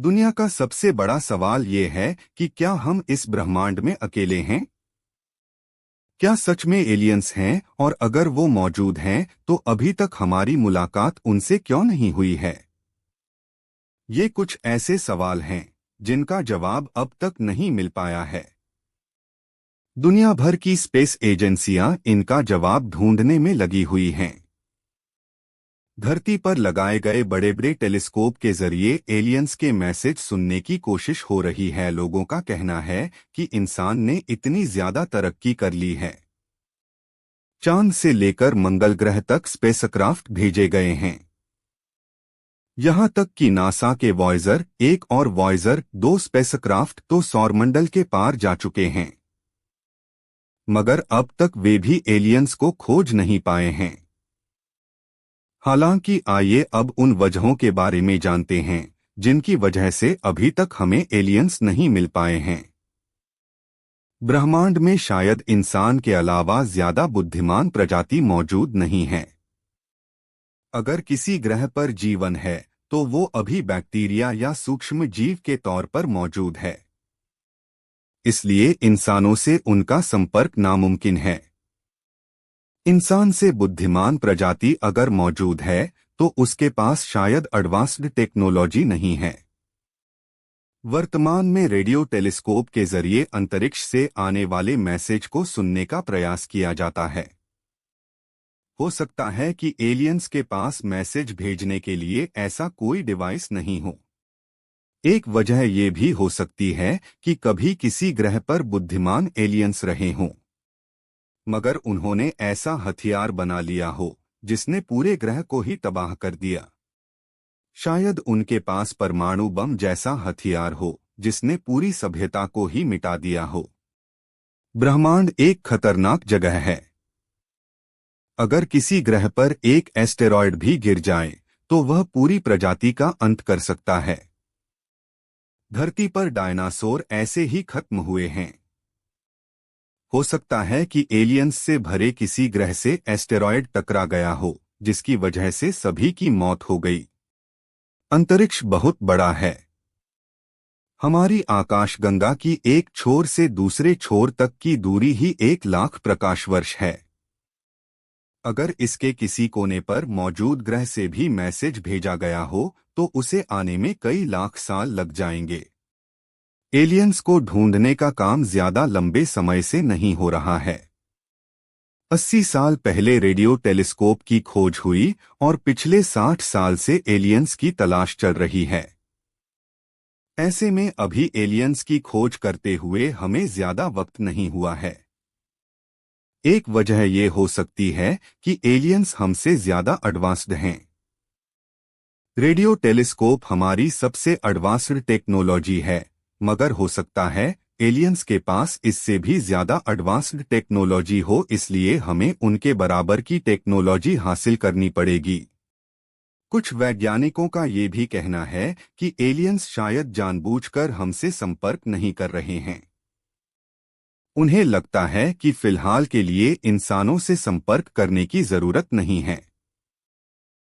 दुनिया का सबसे बड़ा सवाल ये है कि क्या हम इस ब्रह्मांड में अकेले हैं? क्या सच में एलियंस हैं, और अगर वो मौजूद हैं तो अभी तक हमारी मुलाकात उनसे क्यों नहीं हुई है? ये कुछ ऐसे सवाल हैं जिनका जवाब अब तक नहीं मिल पाया है। दुनिया भर की स्पेस एजेंसियां इनका जवाब ढूंढने में लगी हुई हैं। धरती पर लगाए गए बड़े बड़े टेलीस्कोप के जरिए एलियंस के मैसेज सुनने की कोशिश हो रही है। लोगों का कहना है कि इंसान ने इतनी ज्यादा तरक्की कर ली है। चांद से लेकर मंगल ग्रह तक स्पेसक्राफ्ट भेजे गए हैं। यहां तक कि नासा के वॉयेजर 1 और वॉयेजर 2 स्पेसक्राफ्ट तो सौरमंडल के पार जा चुके हैं, मगर अब तक वे भी एलियंस को खोज नहीं पाए हैं। हालांकि आइए अब उन वजहों के बारे में जानते हैं जिनकी वजह से अभी तक हमें एलियंस नहीं मिल पाए हैं। ब्रह्मांड में शायद इंसान के अलावा ज्यादा बुद्धिमान प्रजाति मौजूद नहीं है। अगर किसी ग्रह पर जीवन है तो वो अभी बैक्टीरिया या सूक्ष्म जीव के तौर पर मौजूद है, इसलिए इंसानों से उनका संपर्क नामुमकिन है। इंसान से बुद्धिमान प्रजाति अगर मौजूद है तो उसके पास शायद एडवांस्ड टेक्नोलॉजी नहीं है। वर्तमान में रेडियो टेलीस्कोप के जरिए अंतरिक्ष से आने वाले मैसेज को सुनने का प्रयास किया जाता है। हो सकता है कि एलियंस के पास मैसेज भेजने के लिए ऐसा कोई डिवाइस नहीं हो। एक वजह यह भी हो सकती है कि कभी किसी ग्रह पर बुद्धिमान एलियंस रहे हों, मगर उन्होंने ऐसा हथियार बना लिया हो जिसने पूरे ग्रह को ही तबाह कर दिया। शायद उनके पास परमाणु बम जैसा हथियार हो जिसने पूरी सभ्यता को ही मिटा दिया हो। ब्रह्मांड एक खतरनाक जगह है। अगर किसी ग्रह पर एक एस्टेरॉयड भी गिर जाए तो वह पूरी प्रजाति का अंत कर सकता है। धरती पर डायनासोर ऐसे ही खत्म हुए हैं। हो सकता है कि एलियंस से भरे किसी ग्रह से एस्टेरॉयड टकरा गया हो जिसकी वजह से सभी की मौत हो गई। अंतरिक्ष बहुत बड़ा है। हमारी आकाशगंगा की एक छोर से दूसरे छोर तक की दूरी ही 1,00,000 प्रकाश वर्ष है। अगर इसके किसी कोने पर मौजूद ग्रह से भी मैसेज भेजा गया हो तो उसे आने में कई लाख साल लग जाएंगे। एलियंस को ढूंढने का काम ज्यादा लंबे समय से नहीं हो रहा है। 80 साल पहले रेडियो टेलीस्कोप की खोज हुई और पिछले 60 साल से एलियंस की तलाश चल रही है। ऐसे में अभी एलियंस की खोज करते हुए हमें ज्यादा वक्त नहीं हुआ है। एक वजह यह हो सकती है कि एलियंस हमसे ज्यादा एडवांस्ड हैं। रेडियो टेलीस्कोप हमारी सबसे एडवांस्ड टेक्नोलॉजी है, मगर हो सकता है एलियंस के पास इससे भी ज्यादा एडवांस्ड टेक्नोलॉजी हो, इसलिए हमें उनके बराबर की टेक्नोलॉजी हासिल करनी पड़ेगी। कुछ वैज्ञानिकों का ये भी कहना है कि एलियंस शायद जानबूझकर हमसे संपर्क नहीं कर रहे हैं। उन्हें लगता है कि फिलहाल के लिए इंसानों से संपर्क करने की जरूरत नहीं है।